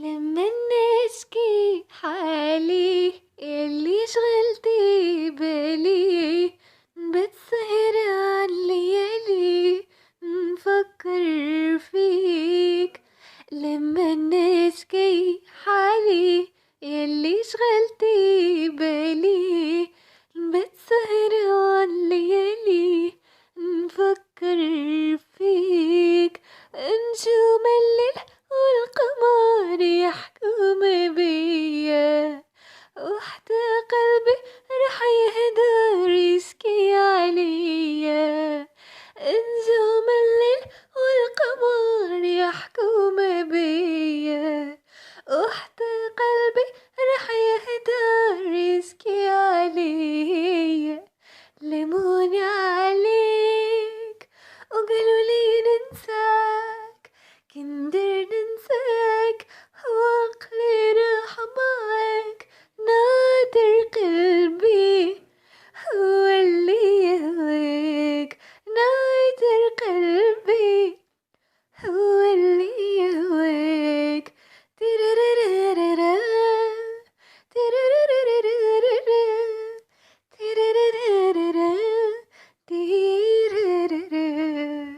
لما نشكي حالي اللي شغلتي بالي، بتسهر عالليالي نفكر فيك. لما نشكي حالي اللي شغلتي بالي، بتسهر عالليالي نفكر فيك. نجوم الليل والقمر يحكم بيا، وحتى قلبي رح يهدر يشكي عليا. نجوم الليل والقمر يحكم بيا، وحتى قلبي رح يهدر يشكي